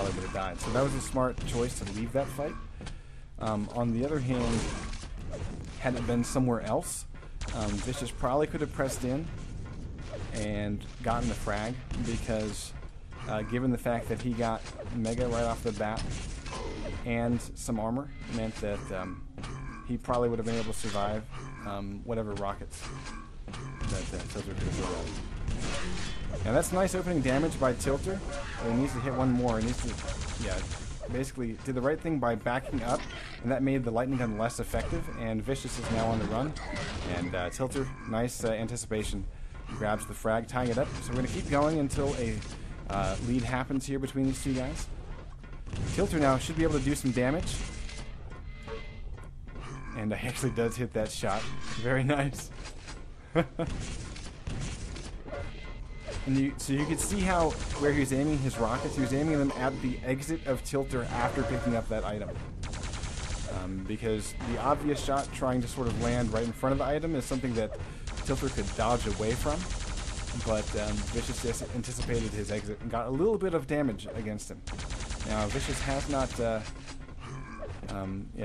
probably would have died. So that was a smart choice to leave that fight. On the other hand, had it been somewhere else, Vicious probably could have pressed in and gotten the frag, because given the fact that he got Mega right off the bat and some armor, meant that he probably would have been able to survive whatever rockets that Tilter could have thrown out. Now that's nice opening damage by Tilter, but he needs to hit one more. He needs to, yeah, basically did the right thing by backing up, and that made the lightning gun less effective, and Vicious is now on the run. And Tilter, nice anticipation, grabs the frag, tying it up. So we're going to keep going until a lead happens here between these two guys. Tilter now should be able to do some damage. And he actually does hit that shot. Very nice. And so you can see how where he was aiming his rockets. He was aiming them at the exit of Tilter after picking up that item. Because the obvious shot trying to sort of land right in front of the item is something that Tilter could dodge away from. But Vicious just anticipated his exit and got a little bit of damage against him. Now Vicious has not, yeah,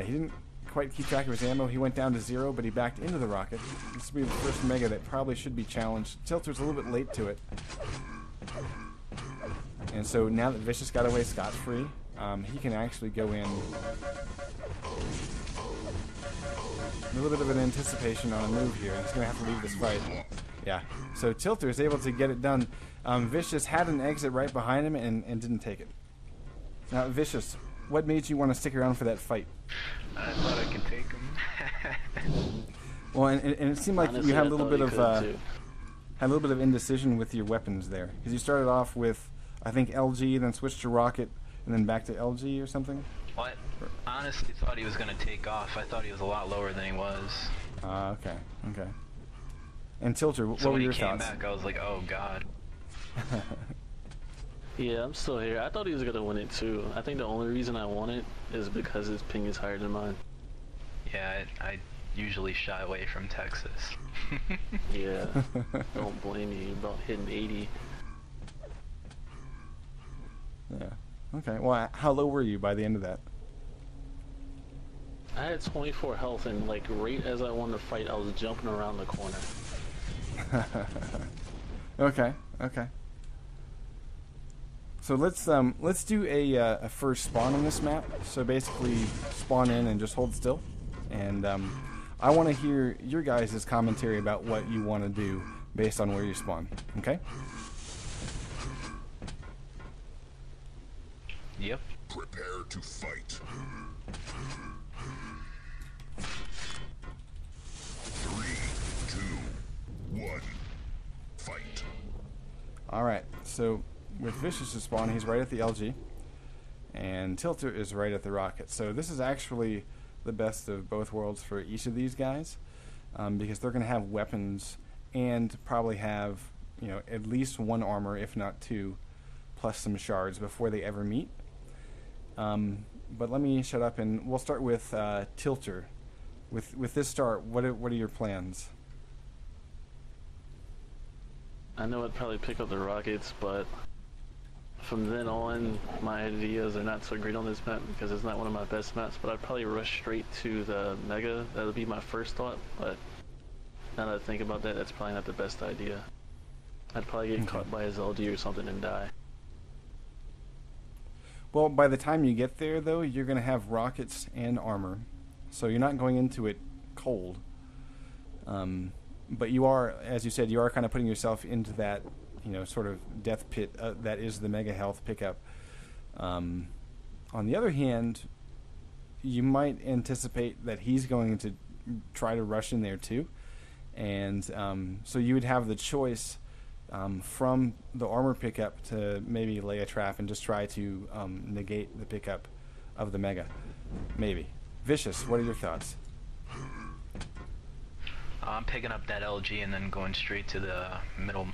he didn't quite keep track of his ammo. He went down to 0, but he backed into the rocket. This will be the first Mega that probably should be challenged. Tilter's a little bit late to it. And so now that Vicious got away scot-free, he can actually go in. A little bit of an anticipation on a move here. He's going to have to leave this fight. Yeah. So Tilter is able to get it done. Vicious had an exit right behind him and didn't take it. Now, Vicious, what made you want to stick around for that fight? I thought I could take him. Well, and it seemed like Honestly, you had a I little thought bit you of could, had a little bit of indecision with your weapons there, because you started off with, I think, LG, then switched to rocket, and then back to LG or something. What? I honestly thought he was gonna take off. I thought he was a lot lower than he was. Okay, okay. And Tilter, what So were when your he came thoughts? back, I was like, oh god. Yeah, I'm still here. I thought he was gonna win it too. I think the only reason I won it is because his ping is higher than mine. Yeah, I usually shy away from Texas. Yeah, don't blame you about hitting 80. Yeah. Okay. Well, how low were you by the end of that? I had 24 health, and like right as I won the fight, I was jumping around the corner. Okay. Okay. So let's do a first spawn on this map. So basically, spawn in and just hold still, and I want to hear your guys' commentary about what you want to do based on where you spawn. Okay? Yep. Prepare to fight. 3, 2, 1, fight. All right. So with Vicious' spawn, he's right at the LG, and Tilter is right at the rocket. So this is actually the best of both worlds for each of these guys, because they're going to have weapons and probably have, you know, at least one armor, if not two, plus some shards before they ever meet. But let me shut up, and we'll start with Tilter. With this start, what are your plans? I know I'd probably pick up the rockets, but from then on, my ideas are not so great on this map because it's not one of my best maps, but I'd probably rush straight to the Mega. That would be my first thought, but now that I think about that, that's probably not the best idea. I'd probably get caught by his LG or something and die. Well, by the time you get there, though, you're going to have rockets and armor, so you're not going into it cold. But you are, as you said, you are kind of putting yourself into that, you know, sort of death pit that is the Mega Health pickup. On the other hand, you might anticipate that he's going to try to rush in there too, and so you would have the choice from the armor pickup to maybe lay a trap and just try to negate the pickup of the Mega. Maybe. Vicious, what are your thoughts? I'm picking up that LG and then going straight to the middle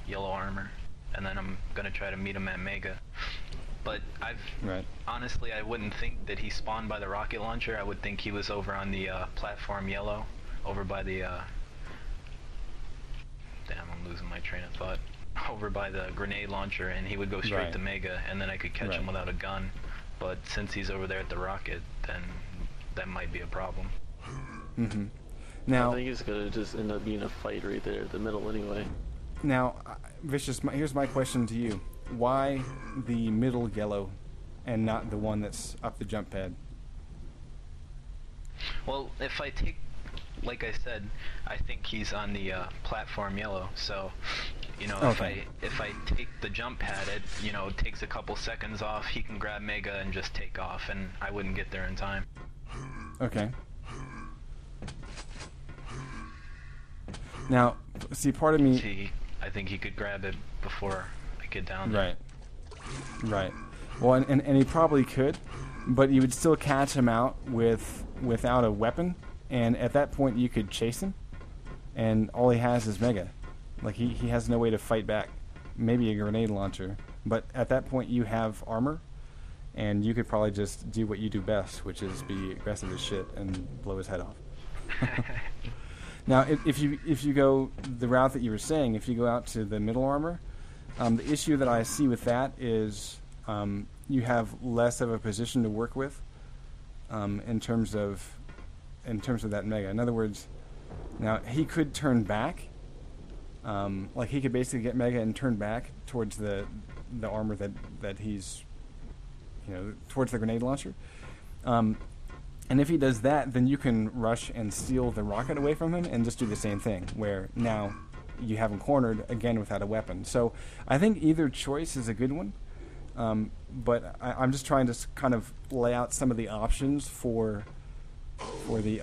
yellow armor, and then I'm gonna try to meet him at Mega. But honestly, I wouldn't think that he spawned by the rocket launcher. I would think he was over on the platform yellow, over by the damn, I'm losing my train of thought. over by the grenade launcher, and he would go straight Right. to Mega, and then I could catch him without a gun. But since he's over there at the rocket, then that might be a problem. Mm-hmm. Now, I think it's gonna just end up being a fight right there at the middle anyway. Now, Vicious, here's my question to you. Why the middle yellow and not the one that's up the jump pad? Well, if I take, like I said, I think he's on the platform yellow, so, you know, Okay. if I take the jump pad, it, you know, takes a couple seconds off, he can grab Mega and just take off, and I wouldn't get there in time. Okay. Now, see, part of me... See, I think he could grab it before I get down there. Right. Well, and he probably could, but you would still catch him out without a weapon, and at that point you could chase him, and all he has is Mega. Like, he has no way to fight back. Maybe a grenade launcher, but at that point you have armor, and you could probably just do what you do best, which is be aggressive as shit and blow his head off. Now, if you go the route that you were saying, if you go out to the middle armor, the issue that I see with that is you have less of a position to work with in terms of that Mega. In other words, now he could turn back, like he could basically get Mega and turn back towards the armor that he's, you know, towards the grenade launcher. And if he does that, then you can rush and steal the rocket away from him and just do the same thing, where now you have him cornered, again, without a weapon. So I think either choice is a good one, but I'm just trying to kind of lay out some of the options for the...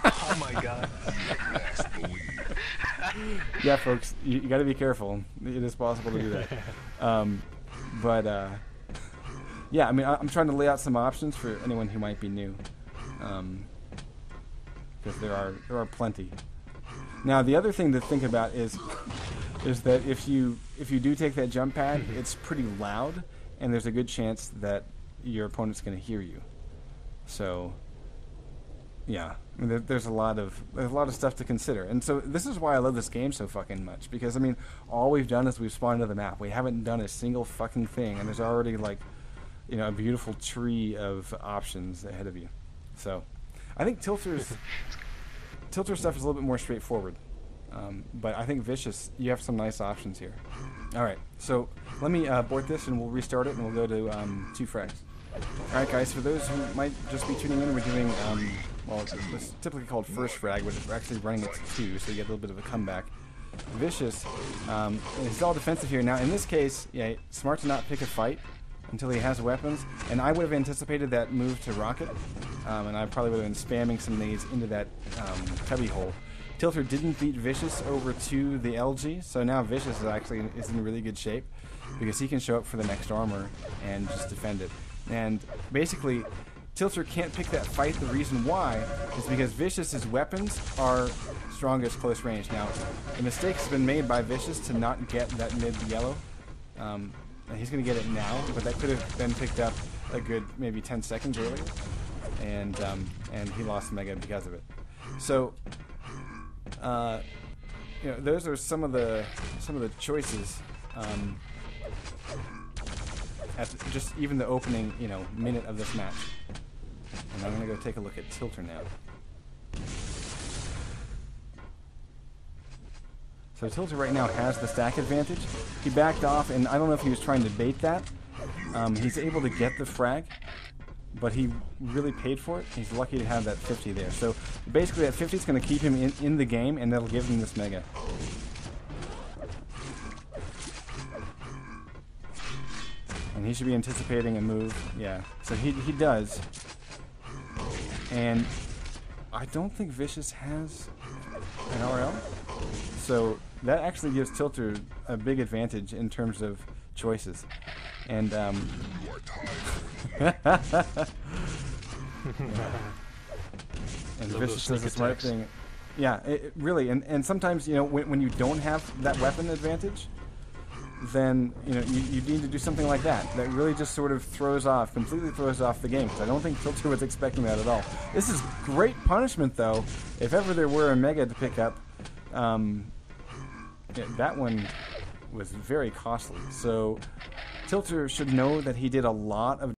Oh my god. Yeah, folks, you got to be careful. It is possible to do that. Yeah, I mean, I'm trying to lay out some options for anyone who might be new, because there are plenty. Now, the other thing to think about is that if you do take that jump pad, it's pretty loud, and there's a good chance that your opponent's going to hear you. So, yeah, I mean, there's a lot of stuff to consider, and so this is why I love this game so fucking much. Because I mean, all we've done is we've spawned into the map. We haven't done a single fucking thing, and there's already like, you know, a beautiful tree of options ahead of you. So, I think Tilter's stuff is a little bit more straightforward. But I think Vicious, you have some nice options here. Alright, so let me abort this and we'll restart it and we'll go to 2 frags. Alright guys, for those who might just be tuning in, we're doing, well, it's typically called first frag, but we're actually running it to 2, so you get a little bit of a comeback. Vicious, he's all defensive here. Now, in this case, yeah, smart to not pick a fight until he has weapons, and I would have anticipated that move to rocket, and I probably would have been spamming some nades into that cubby hole. Tilter didn't beat Vicious over to the LG, so now Vicious is in really good shape because he can show up for the next armor and just defend it. And basically, Tilter can't pick that fight. The reason why is because Vicious's weapons are strongest close range. Now, the mistake has been made by Vicious to not get that mid-yellow. He's going to get it now, but that could have been picked up a good maybe 10 seconds earlier, and he lost Mega because of it. So, you know, those are some of the choices. At just even the opening, you know, minute of this match. And I'm going to go take a look at Tilter now. So Tilter right now has the stack advantage. He backed off, and I don't know if he was trying to bait that. He's able to get the frag, but he really paid for it. He's lucky to have that 50 there. So basically that 50 is going to keep him in the game, and that'll give him this Mega. And he should be anticipating a move. Yeah, so he does. And I don't think Vicious has an RL. So that actually gives Tilter a big advantage in terms of choices. And and Vicious does the smart thing. Yeah, it really. And sometimes, you know, when you don't have that weapon advantage, then, you know, you need to do something like that. That really just sort of completely throws off the game. Because I don't think Tilter was expecting that at all. This is great punishment, though. If ever there were a Mega to pick up, yeah, that one was very costly. So Tilter should know that he did a lot of